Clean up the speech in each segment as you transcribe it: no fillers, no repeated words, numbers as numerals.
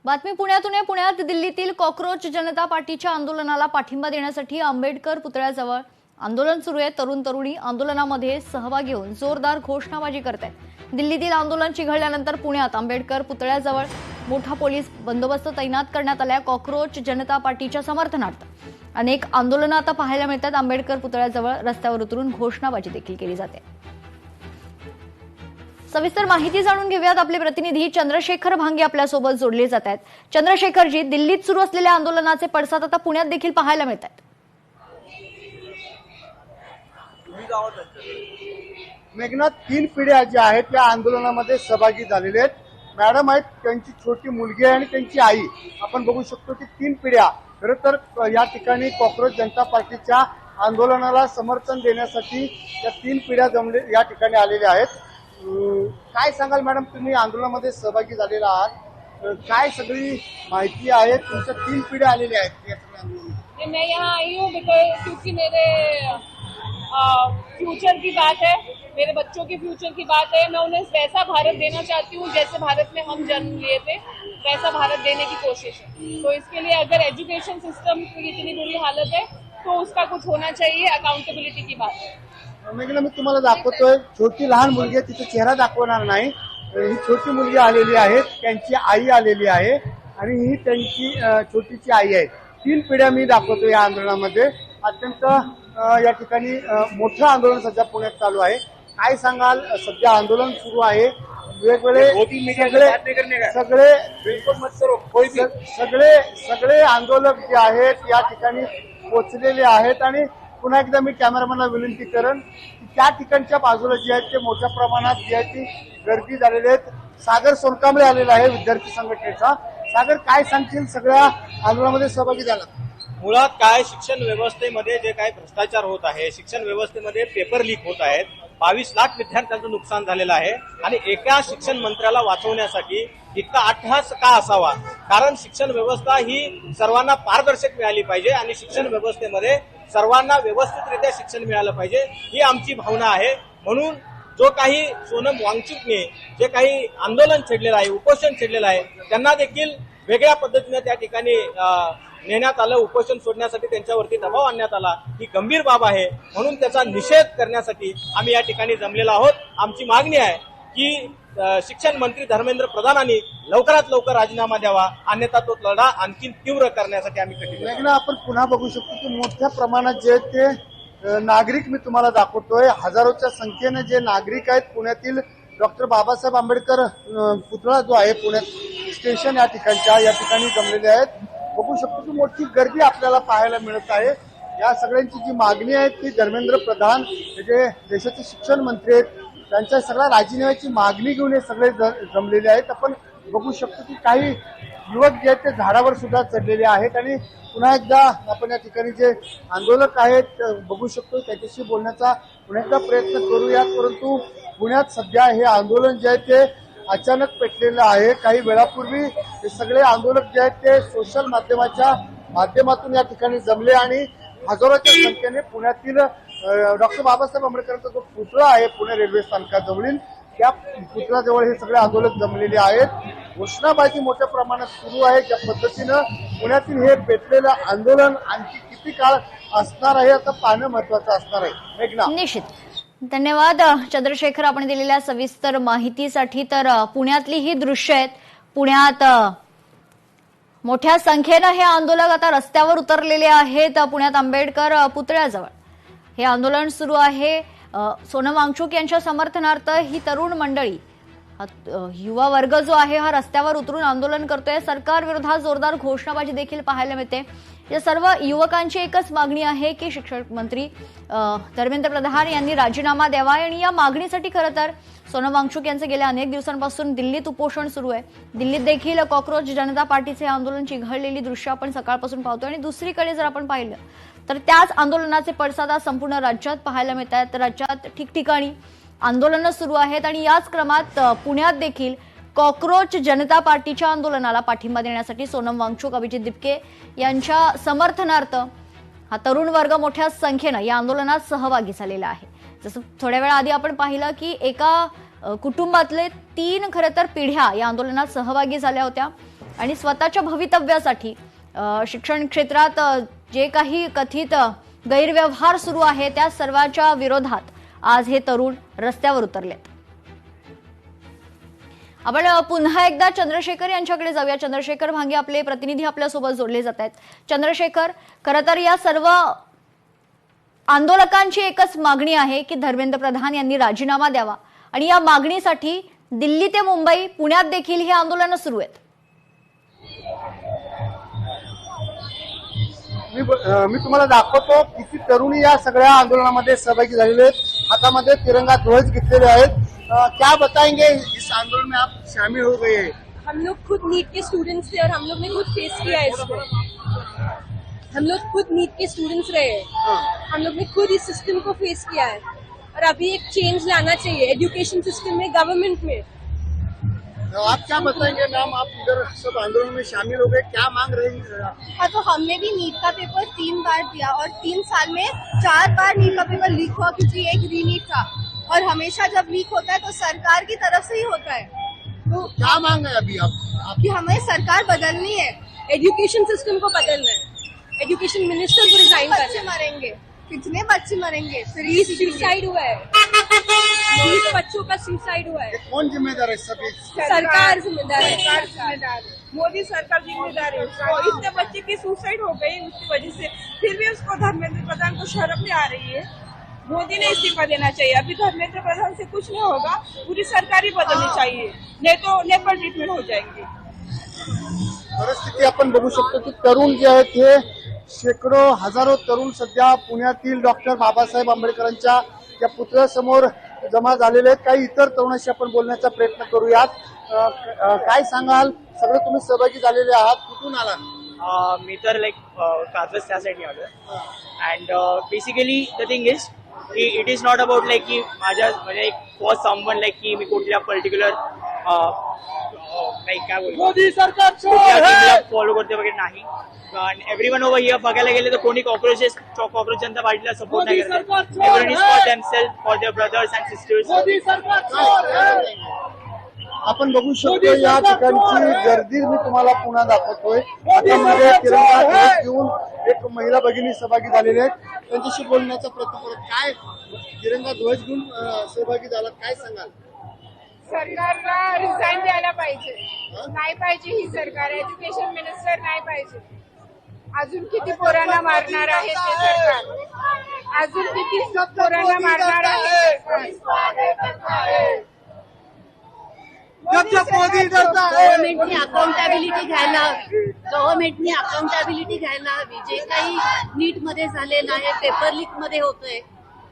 बातमी पुण्यातून आहे। पुण्यात दिल्लीतील कॉकरोच जनता पार्टीच्या आंदोलनाला पाठिंबा देण्यासाठी आंबेडकर पुतळ्याजवळ आंदोलन सुरू आहे। तरुण तरुणी आंदोलनामध्ये सहभागी होऊन जोरदार घोषणाबाजी करत आहेत। दिल्लीतील आंदोलन चिघळल्यानंतर पुण्यात आंबेडकर पुतळ्याजवळ मोठा पोलीस बंदोबस्त तैनात करण्यात आला आहे। कॉकरोच जनता पार्टीच्या समर्थनार्थ अनेक आंदोलनं आता पाहायला मिळतात। आंबेडकर पुतळ्याजवळ रस्त्यावर उतरून घोषणाबाजी देखील केली जाते। सविस्तर माहिती जाणून घेऊयात। आपले प्रतिनिधी चंद्रशेखर भांगे आपल्यासोबत जोडले जात आहेत। चंद्रशेखरजी, दिल्लीत सुरू असलेल्या आंदोलनाचे पडसाद आता पुण्यात देखील पाहायला मिळत आहेत। मेघनाथ, 3 पिढ्या ज्या आहेत त्या आंदोलनामध्ये सहभागी झालेले आहेत। मॅडम आहेत, त्यांची छोटी मुलगी आहे आणि त्यांची आई। आपण बघू शकतो की 3 पिढ्या खरं तर या ठिकाणी कॉकरोच जनता पार्टीच्या आंदोलनाला समर्थन देण्यासाठी या 3 पिढ्या जमले या ठिकाणी आलेल्या आहेत। काय सांगाल मॅडम, तुम्ही आंदोलनामध्ये सहभागी झालेला आहात, काय सगळी माहिती आहे? तुमच्या 3 पिढ्या आलेल्या आहेत या आंदोलनात। मैं यहाँ आई हूँ क्योंकि मेरे फ्यूचर की बात है, मेरे बच्चों के फ्यूचर की बात है। मैं उन्हें वैसा भारत देना चाहती हूँ जैसे भारत में हम जन्म लिए थे, वैसा भारत देने की कोशिश है। तो इसके लिए अगर एजुकेशन सिस्टम की इतनी बुरी हालत है तो उसका कुछ होना चाहिए, अकाउंटेबिलिटी की बात है। मेघना, मी तुम्हाला दाखवतोय, छोटी लहान मुलगी आहे, तिचा चेहरा दाखवणार नाही। ही छोटी मुलगी आलेली आहे, त्यांची आई आलेली आहे आणि ही त्यांची छोटीची आई आहे। 3 पिढ्या मी दाखवतो या आंदोलनामध्ये। अत्यंत या ठिकाणी मोठं आंदोलन सध्या पुण्यात चालू आहे। काय सांगाल, सध्या आंदोलन सुरू आहे, वेगवेगळे सगळे आंदोलक जे आहेत या ठिकाणी पोहोचलेले आहेत। आणि पुन्हा एकदा मी कॅमेरामॅनला विनंती करेन की त्या ठिकाणच्या बाजूला जे आहेत ते मोठ्या प्रमाणात जी आहे ती गर्दी झालेली आहेत। सागर सोनकांबळे आलेला आहे विद्यार्थी संघटनेचा। सागर, काय सांगतील, सगळ्या आंदोलनामध्ये सहभागी झाला? मुळात काय, शिक्षण व्यवस्थेमध्ये जे काही भ्रष्टाचार होत आहे, शिक्षण व्यवस्थेमध्ये पेपर लीक होत आहेत, 22 लाख विद्यार्थ्यांचं नुकसान झालेलं आहे आणि एका शिक्षण मंत्र्याला वाचवण्यासाठी इतका अट्टहास का असावा? कारण शिक्षण व्यवस्था ही सर्वांना पारदर्शक मिळाली पाहिजे आणि शिक्षण व्यवस्थेमध्ये सर्वांना व्यवस्थितरित्या शिक्षण मिळालं पाहिजे, ही आमची भावना आहे। म्हणून जो काही सोनम वांगचुकने जे काही आंदोलन छेडलेलं आहे, उपोषण छेडलेलं आहे, त्यांना देखील वेगळ्या पद्धतीने त्या ठिकाणी नेण्यात आलं। उपोषण सोडण्यासाठी त्यांच्यावरती दबाव आणण्यात आला, ही गंभीर बाब आहे। म्हणून त्याचा निषेध करण्यासाठी आम्ही या ठिकाणी जमलेलो आहोत। आमची मागणी आहे की शिक्षण मंत्री धर्मेंद्र प्रधानांनी लवकरात लवकर राजीनामा द्यावा, अन्यथा तो लढा आणखी तीव्र करण्यासाठी आम्ही कटिबद्ध आहोत। आपण पुन्हा बघू शकतो की मोठ्या प्रमाणात जे ते नागरिक मी तुम्हाला दाखवतोय, हजारोच्या संख्येने जे नागरिक आहेत पुण्यातील डॉक्टर बाबासाहेब आंबेडकर पुतळा जो आहे पुण्यात स्टेशन या ठिकाणी जमलेले आहेत। बघू शकतो की मोठी गर्दी आपल्याला पाहायला मिळत आहे। या सगळ्यांची जी मागणी आहे ती धर्मेंद्र प्रधान जे देशाचे शिक्षण मंत्री आहेत त्यांच्या सगळ्या राजीनाम्याची मागणी घेऊन हे सगळे जमलेले आहेत। आपण बघू शकतो की काही युवक जे आहेत ते झाडावर सुद्धा चढलेले आहेत आणि पुन्हा एकदा आपण या ठिकाणी जे आंदोलक आहेत बघू शकतो त्यांच्याशी बोलण्याचा पुन्हा एकदा प्रयत्न करूयात। परंतु पुण्यात सध्या हे आंदोलन जे आहे ते अचानक पेटलेलं आहे। काही वेळापूर्वी हे सगळे आंदोलक जे आहेत ते सोशल माध्यमाच्या माध्यमातून या ठिकाणी जमले आणि हजारोच्या संख्येने पुण्यातील डॉक्टर बाबासाहेब आंबेडकरांचा जो पुतळा आहे पुणे रेल्वे स्थानकाजवळील त्या पुतळ्याजवळ हे सगळे आंदोलक जमलेले आहेत। घोषणाबाजी मोठ्या प्रमाणात सुरू आहे। ज्या पद्धतीनं पुण्यातील हे पेटलेलं आंदोलन आणखी किती काळ असणार आहे आता पाहणं महत्वाचं असणार आहे। मेघना, निश्चित धन्यवाद चंद्रशेखर, आपण दिलेल्या सविस्तर माहितीसाठी। तर पुण्यातली ही दृश्य आहेत। पुण्यात मोठ्या संख्येनं हे आंदोलक आता रस्त्यावर उतरलेले आहेत। पुण्यात आंबेडकर पुतळ्याजवळ हे आंदोलन सुरू आहे। सोनम वांगचुक यांच्या समर्थनार्थ ही तरुण मंडळी, युवा वर्ग जो आहे हा रस्त्यावर उतरून आंदोलन करतोय। सरकार विरोधात जोरदार घोषणाबाजी देखील पाहायला मिळते। या सर्व युवकांची एकच मागणी आहे की शिक्षण मंत्री धर्मेंद्र प्रधान यांनी राजीनामा द्यावा आणि या मागणीसाठी खरं तर सोनम वांगचुक यांचं गेल्या अनेक दिवसांपासून दिल्लीत उपोषण सुरू आहे। दिल्लीत देखील कॉकरोच जनता पार्टीचे आंदोलन चिघळलेली दृश्य आपण सकाळपासून पाहतोय आणि दुसरीकडे जर आपण पाहिलं तर त्याच आंदोलनाचे पडसाद संपूर्ण राज्यात पाहायला मिळत आहेत। राज्यात ठिकठिकाणी आंदोलनं सुरू आहेत आणि याच क्रमात पुण्यात देखील कॉकरोच जनता पार्टीच्या आंदोलनाला पाठिंबा देण्यासाठी सोनम वांगचुक, अभिजित दिपके यांच्या समर्थनार्थ हा तरुण वर्ग मोठ्या संख्येनं या आंदोलनात सहभागी झालेला आहे। जसं थोड्या वेळा आधी आपण पाहिलं की एका कुटुंबातले 3 खरं तर पिढ्या या आंदोलनात सहभागी झाल्या होत्या। आणि स्वतःच्या भवितव्यासाठी शिक्षण क्षेत्रात जे काही कथित गैरव्यवहार सुरू आहे त्या सर्वांच्या विरोधात आज हे तरुण रस्त्यावर उतरलेत. आपण पुन्हा एकदा चंद्रशेखर यांच्याकडे जाऊया. चंद्रशेखर भांगे आपले प्रतिनिधी आपल्यासोबत जोडले जात आहेत. चंद्रशेखर, खरं तर या सर्व आंदोलकांची एकच मागणी आहे की धर्मेंद्र प्रधान यांनी राजीनामा द्यावा आणि या मागणीसाठी दिल्ली ते मुंबई, पुण्यात देखील ही आंदोलनं सुरू आहेत. मी तुम्हाला दाखवतो किती तरुणी या सगळ्या आंदोलनामध्ये सहभागी झालेले आहेत, हातामध्ये तिरंगा ध्वज घेतलेले आहेत. क्या बताएंगे, इस आंदोलन में आप शामिल हो गए हैं? हम लोग खुद नीट के स्टूडेंट्स थे और हम लोग ने खुद फेस किया है इसको. हम लोग खुद नीट के स्टूडेंट्स रहे हैं. हम लोग ने खुद इस सिस्टम को फेस किया है और अभी एक चेंज लाना चाहिए एजुकेशन सिस्टम में, गवर्नमेंट में. आप क्या बताएंगे मैम, आप इधर सब आंदोलन में शामिल हो गए, क्या मांग रही है? हाँ, तो हमने भी नीट का पेपर 3 बार दिया और 3 साल में 4 बार नीट का पेपर लीक हुआ क्योंकि एक रीनीट था और हमेशा जब लीक होता है तो सरकार की तरफ से ही होता है. तो क्या मांग है अभी आप? कि हमें सरकार बदलनी है, एजुकेशन सिस्टम को बदलना है. एजुकेशन मिनिस्टर को रिजाइन करना है. बच्चे मरेंगे, कितने बच्चे मरेंगे? 30 सुसाइड हुआ है, 30 बच्चों का सुसाइड हुआ है. कौन जिम्मेदार है सभी? सरकार जिम्मेदार है. सरकार जिम्मेदार है, मोदी सरकार जिम्मेदार है. उसको इतने बच्चे की सुसाइड हो गई उसकी वजह से, फिर भी उसको धर्मेंद्र प्रधान को शर्म नहीं आ रही है. मोदी ने इस्तीफा देना चाहिए. अभी धर्मेंद्र प्रधान से कुछ नहीं होगा, पूरी सरकार ही बदलनी चाहिए, नहीं तो नेपाल ट्रीटमेंट हो जाएंगे. परिस्थिती आपण बघू शकतो की तरुण जे आहेत हे शेकडो हजारो तरुण सध्या पुण्यातील डॉक्टर बाबासाहेब आंबेडकरांच्या या पुतळ्यासमोर जमा झालेले आहेत. काही इतर तरुणाशी आपण बोलण्याचा प्रयत्न करूयात. काय सांगाल, सगळे तुम्ही सहभागी झालेले आहात, कुठून आलात? मी तर लाईक कात्रज त्यासाठी आलो. And basically the thing is की it is not about like की माझ्या म्हणजे फॉर समवन लाईक की मी कुठल्या पर्टिक्युलर लाईक काय बोलतो मोदी सरकार फॉलो करते वगैरे नाही. एव्हरीवन ओव्हर हिअर बघायला गेले तर कोणी कॉक्रोच जनता पार्टीला सपोर्ट नाही करत. Everyone is for themselves, for their brothers and sisters. आपण बघू शकतो या ठिकाणची गर्दी मी तुम्हाला पुन्हा दाखवतोय. हातामध्ये तिरंगा ध्वज घेऊन एक महिला भगिनी सहभागी झालेले आहेत, त्यांच्याशी बोलण्याचा प्रयत्न करत. काय तिरंगा ध्वज घेऊन सहभागी झालात, काय सांगाल? सरकारला रिझाईन द्यायला पाहिजे. नाही पाहिजे ही सरकार, एज्युकेशन मिनिस्टर नाही पाहिजे. अजून किती पोरांना मारणार आहे ते सरकार, अजून किती पोरांना मारणार आहे. गव्हर्नमेंटनी अकाउंटेबिलिटी घ्यायला हवी. गव्हर्नमेंटनी अकाउंटेबिलिटी घ्यायला हवी. जे काही नीट मध्ये झालेलं आहे, पेपर लीक मध्ये होतंय,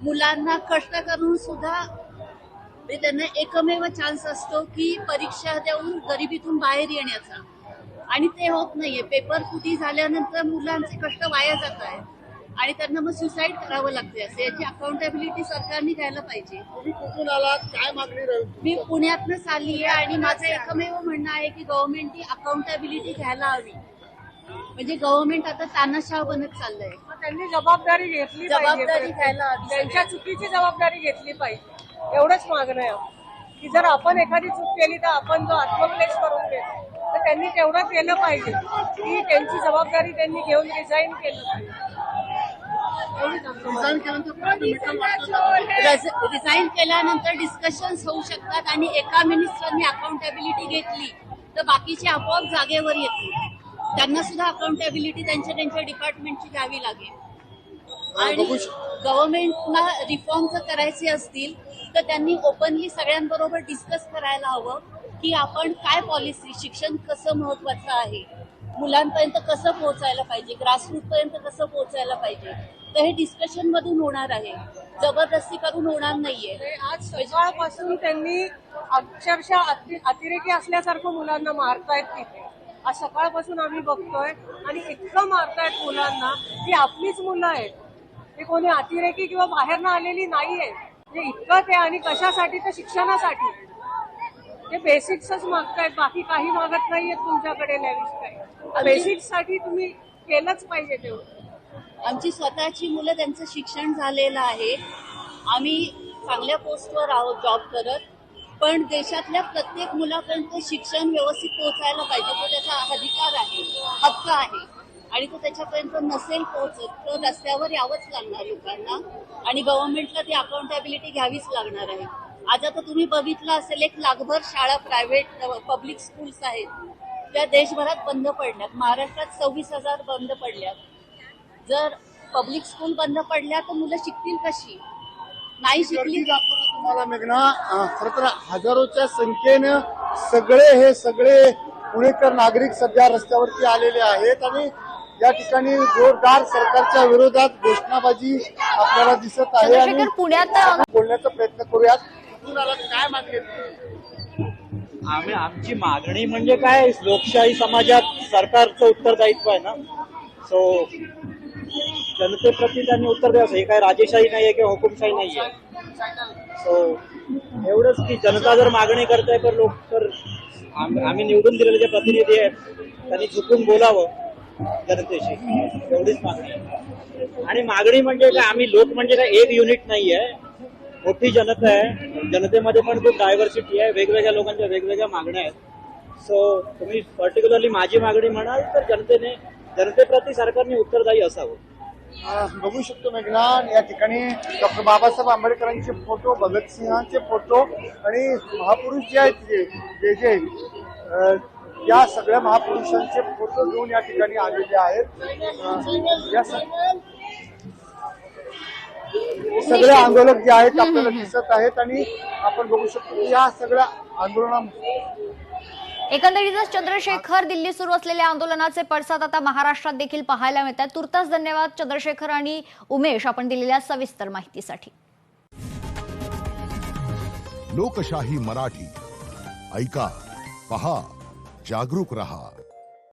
मुलांना कष्ट करून सुद्धा त्यांना एकमेव चान्स असतो की परीक्षा देऊन गरिबीतून बाहेर येण्याचा, आणि ते होत नाहीये. पेपर फुटी झाल्यानंतर मुलांचे कष्ट वाया जात आहे आणि त्यांना मग सुसाईड करावं लागते. असं याची अकाउंटेबिलिटी सरकारने घ्यायला पाहिजे. तुम्ही कुठून आलात, काय मागणी राहील? मी पुण्यातनंच आली आहे आणि माझं एकमेव म्हणणं आहे की गव्हर्नमेंटनी अकाउंटेबिलिटी घ्यायला हवी. म्हणजे गव्हर्नमेंट आता तानाशाह बनत चाललंय. त्यांनी जबाबदारी घेतली पाहिजे, जबाबदारी घ्यायला हवी. त्यांच्या चुकीची जबाबदारी घेतली पाहिजे, एवढंच मागणं आहे. की जर आपण एखादी चूक केली तर आपण जो आत्मक्लेश करून घेतो, तर त्यांनी तेवढं केलं पाहिजे की त्यांची जबाबदारी त्यांनी घेऊन रिझाईन केलं पाहिजे. रिझाईन केल्यानंतर डिस्कशन्स होऊ शकतात आणि एका मिनिस्टरने अकाउंटेबिलिटी घेतली तर बाकीचे आपोआप जागेवर येतील. त्यांना सुद्धा अकाउंटेबिलिटी त्यांच्या डिपार्टमेंटची घ्यावी लागेल. आणि गव्हर्नमेंटला रिफॉर्म जर करायचे असतील तर त्यांनी ओपनली सगळ्यांबरोबर डिस्कस करायला हवं की आपण काय पॉलिसी, शिक्षण कसं महत्वाचं आहे, मुलांपर्यंत कसं पोहोचायला पाहिजे, ग्रासरूट पर्यंत कसं पोहोचायला पाहिजे. तर हे डिस्कशन मधून होणार आहे, जबरदस्ती करून होणार नाहीये. आज सकाळपासून त्यांनी अक्षरशः अतिरेकी असल्यासारखं मुलांना मारतायत तिथे. आज सकाळपासून आम्ही बघतोय आणि इतकं मारतायत मुलांना की आपलीच मुलं आहेत, ते कोणी अतिरेकी किंवा बाहेरनं आलेली नाहीये. म्हणजे इतकं ते, आणि कशासाठी, तर शिक्षणासाठी. ते बेसिक्सच मागतायत, बाकी काही मागत नाहीयेत तुमच्याकडे लॅविश काही. बेसिक्ससाठी तुम्ही केलंच पाहिजे तेवढं. आमची स्वतःची मुलं, त्यांचं शिक्षण झालेलं आहे, आम्ही चांगल्या पोस्टवर आहोत जॉब करत, पण देशातल्या प्रत्येक मुलापर्यंत शिक्षण व्यवस्थित पोहोचायला पाहिजे. तो त्याचा अधिकार आहे, हक्क आहे आणि तो त्याच्यापर्यंत नसेल पोहोचत तर रस्त्यावर यावंच लागणार लोकांना आणि गव्हर्नमेंटला ती अकाउंटेबिलिटी घ्यावीच लागणार आहे. आज आता तुम्ही बघितलं असेल 1 लाखभर शाळा प्रायव्हेट पब्लिक स्कूल्स आहेत त्या देशभरात बंद पडल्यात. महाराष्ट्रात 26,000 बंद पडल्यात. जर पब्लिक स्कूल बंद पडल्या तर मुलं शिकतील कशी? नाही शिकली. गर्दी दाखवतो तुम्हाला मेघना. खरं तर हजारोच्या संख्येनं सगळे पुणेकर नागरिक सध्या रस्त्यावरती आलेले आहेत आणि या ठिकाणी जोरदार सरकारच्या विरोधात घोषणाबाजी आपल्याला दिसत आहे. आणि चंद्रशेखर, पुण्यात बोलण्याचा प्रयत्न करूयात. कुठून आलात? काय मागणी? आमची मागणी म्हणजे काय, लोकशाही समाजात सरकारचं उत्तरदायित्व आहे ना. सो जनतेप्रती त्यांनी उत्तर द्यावं. हे काय राजेशाही नाहीये किंवा हुकुमशाही नाहीये. सो एवढंच की जनता जर मागणी करताय तर आम्ही निवडून दिलेले जे प्रतिनिधी आहेत त्यांनी झुकून बोलावं जनतेशी, एवढीच मागणी आहे. आणि मागणी म्हणजे काय, आम्ही लोक म्हणजे काय एक युनिट नाहीये, मोठी जनता आहे. जनतेमध्ये पण खूप डायव्हर्सिटी आहे, वेगवेगळ्या लोकांच्या वेगवेगळ्या मागण्या आहेत. सो तुम्ही पर्टिक्युलरली माझी मागणी म्हणाल तर जनतेप्रती सरकारने उत्तरदायी असावं. बघू शकतो मेघना, या ठिकाणी डॉक्टर बाबासाहेब आंबेडकरांचे फोटो, भगतसिंहांचे फोटो आणि महापुरुष जे आहेत जे या सगळ्या महापुरुषांचे फोटो घेऊन या ठिकाणी आलेले आहेत. या सगळे आंदोलक जे आहेत आपल्याला दिसत आहेत आणि आपण बघू शकतो की या सगळ्या आंदोलनामध्ये एकंदरीतच चंद्रशेखर, दिल्ली सुरू असलेल्या आंदोलनाचे पडसाद आता महाराष्ट्रात देखील पाहायला मिळतात. तुर्तास धन्यवाद चंद्रशेखर आणि उमेश, आपण दिलेल्या सविस्तर माहितीसाठी. लोकशाही मराठी ऐका, पहा, जागरूक रहा.